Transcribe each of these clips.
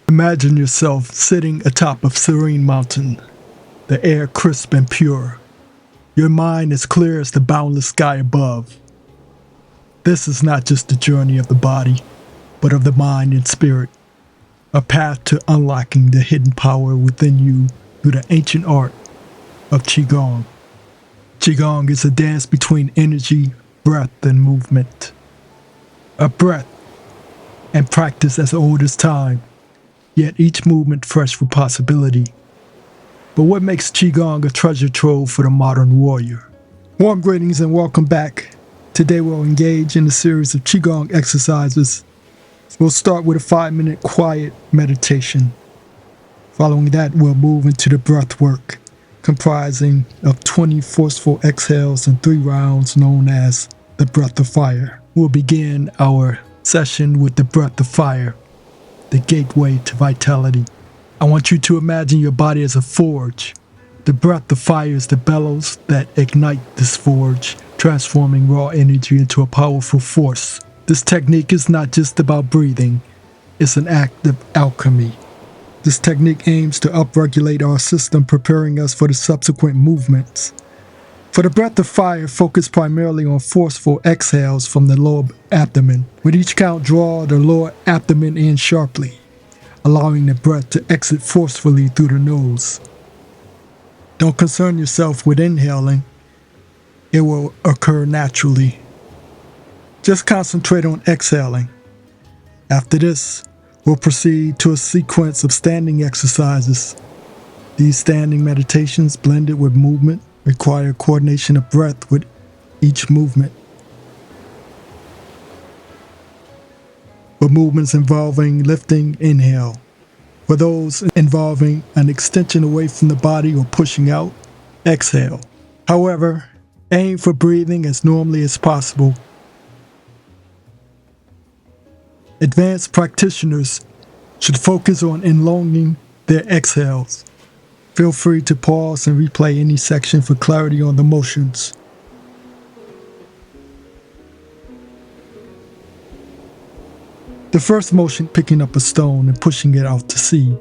Imagine yourself sitting atop a serene mountain, the air crisp and pure, your mind as clear as the boundless sky above. This is not just the journey of the body, but of the mind and spirit, a path to unlocking the hidden power within you through the ancient art of Qigong. Qigong is a dance between energy, breath, and movement. A breath and practice as old as time, yet each movement fresh with possibility. But what makes Qigong a treasure trove for the modern warrior? Warm greetings and welcome back. Today we'll engage in a series of Qigong exercises. We'll start with a 5-minute quiet meditation. Following that, we'll move into the breath work, comprising of 20 forceful exhales and 3 rounds known as the breath of fire. We'll begin our session with the breath of fire, the gateway to vitality. I want you to imagine your body as a forge. The breath of fire is the bellows that ignite this forge, transforming raw energy into a powerful force. This technique is not just about breathing, it's an act of alchemy. This technique aims to upregulate our system, preparing us for the subsequent movements. For the breath of fire, focus primarily on forceful exhales from the lower abdomen. With each count, draw the lower abdomen in sharply, allowing the breath to exit forcefully through the nose. Don't concern yourself with inhaling. It will occur naturally. Just concentrate on exhaling. After this, we'll proceed to a sequence of standing exercises. These standing meditations, blended with movement, require coordination of breath with each movement. For movements involving lifting, inhale. For those involving an extension away from the body or pushing out, exhale. However, aim for breathing as normally as possible. Advanced practitioners should focus on elongating their exhales. Feel free to pause and replay any section for clarity on the motions. The first motion, picking up a stone and pushing it out to sea.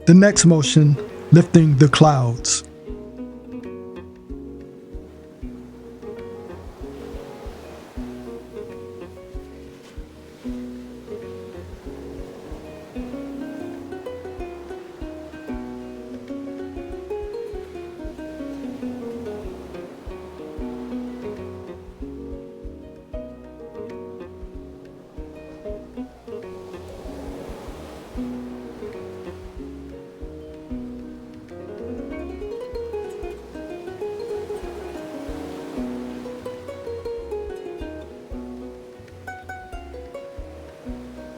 The next motion, lifting the clouds.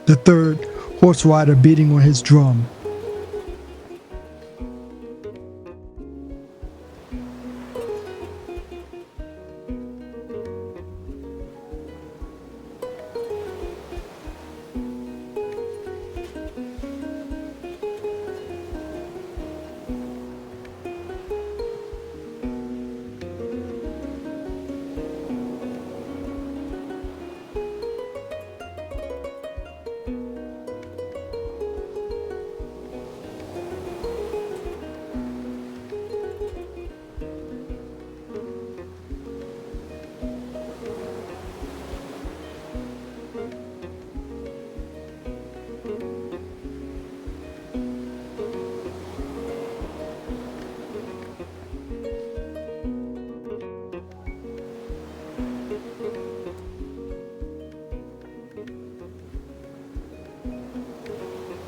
The third, horse rider beating on his drum.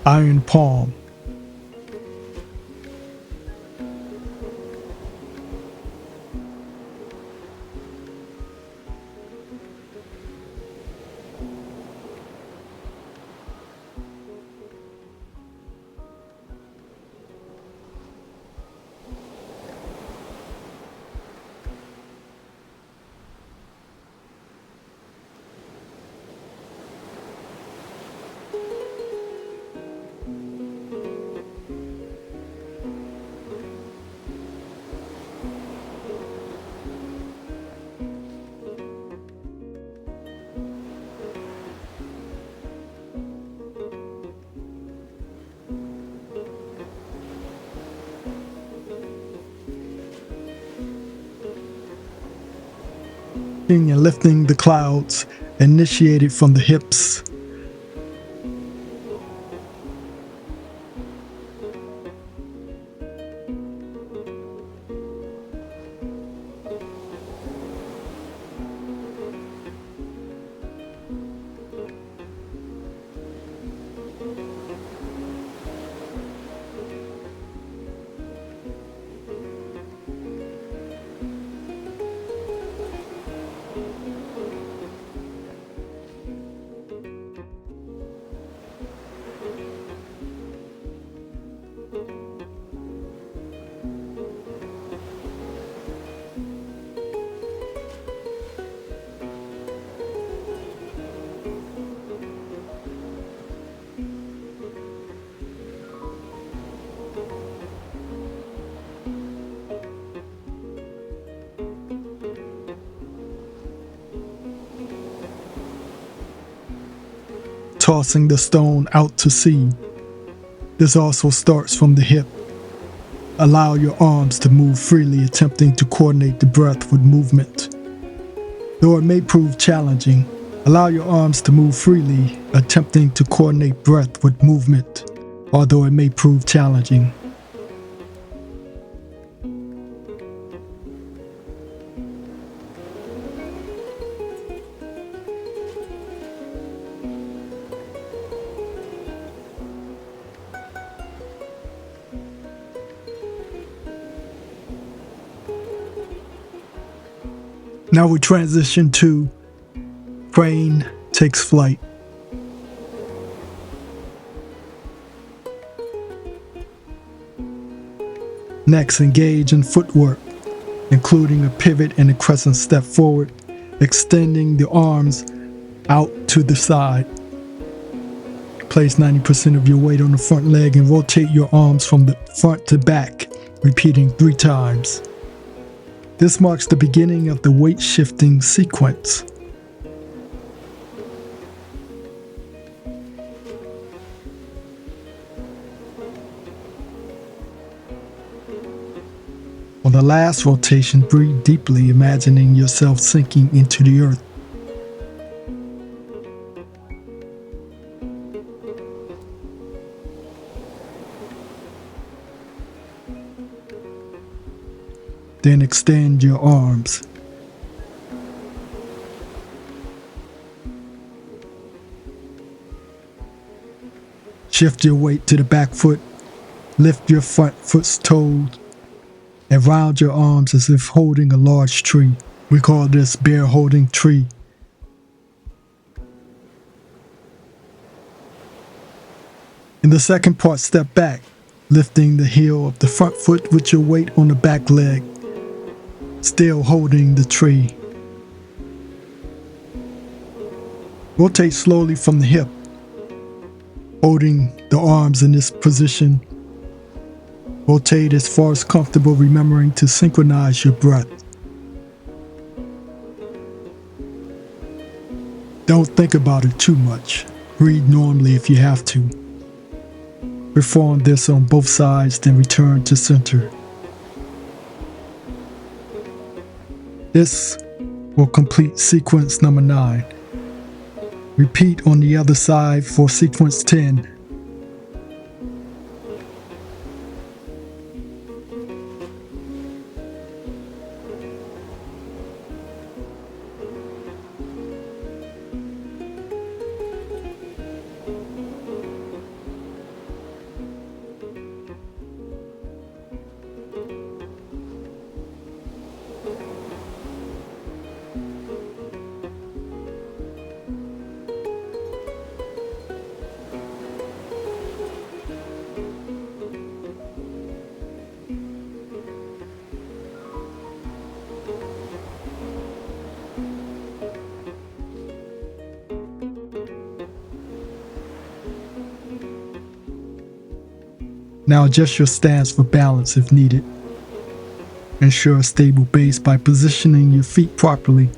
iron palm. And lifting the clouds, initiated from the hips. Tossing the stone out to sea. This also starts from the hip. Allow your arms to move freely, attempting to coordinate the breath with movement. Though it may prove challenging, allow your arms to move freely, attempting to coordinate breath with movement, although it may prove challenging. Now we transition to crane takes flight. Next, engage in footwork, including a pivot and a crescent step forward, extending the arms out to the side. Place 90% of your weight on the front leg and rotate your arms from the front to back, repeating 3 times. This marks the beginning of the weight shifting sequence. On the last rotation, breathe deeply, imagining yourself sinking into the earth. Then extend your arms. Shift your weight to the back foot. Lift your front foot's toes and round your arms as if holding a large tree. We call this bear holding tree. In the second part, step back, lifting the heel of the front foot with your weight on the back leg, still holding the tree. Rotate slowly from the hip, holding the arms in this position. Rotate as far as comfortable, remembering to synchronize your breath. Don't think about it too much. Breathe normally if you have to. Perform this on both sides, then return to center. This will complete sequence number 9. Repeat on the other side for sequence 10. Now adjust your stance for balance if needed. Ensure a stable base by positioning your feet properly.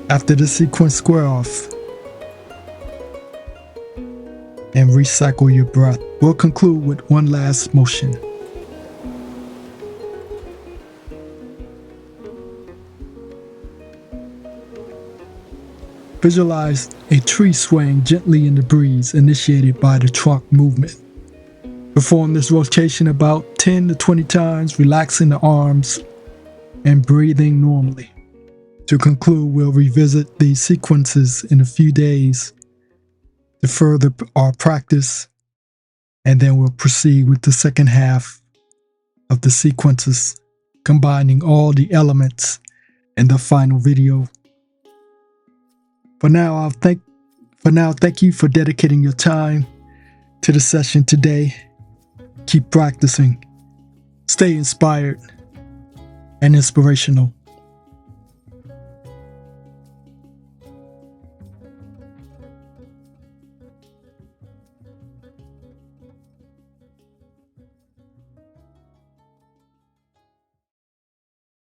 After the sequence, square off and recycle your breath. We'll conclude with one last motion. Visualize a tree swaying gently in the breeze initiated by the trunk movement. Perform this rotation about 10 to 20 times, relaxing the arms and breathing normally. To conclude, we'll revisit these sequences in a few days to further our practice, and then we'll proceed with the second half of the sequences, combining all the elements in the final video. For now, thank you for dedicating your time to the session today. Keep practicing. Stay inspired and inspirational.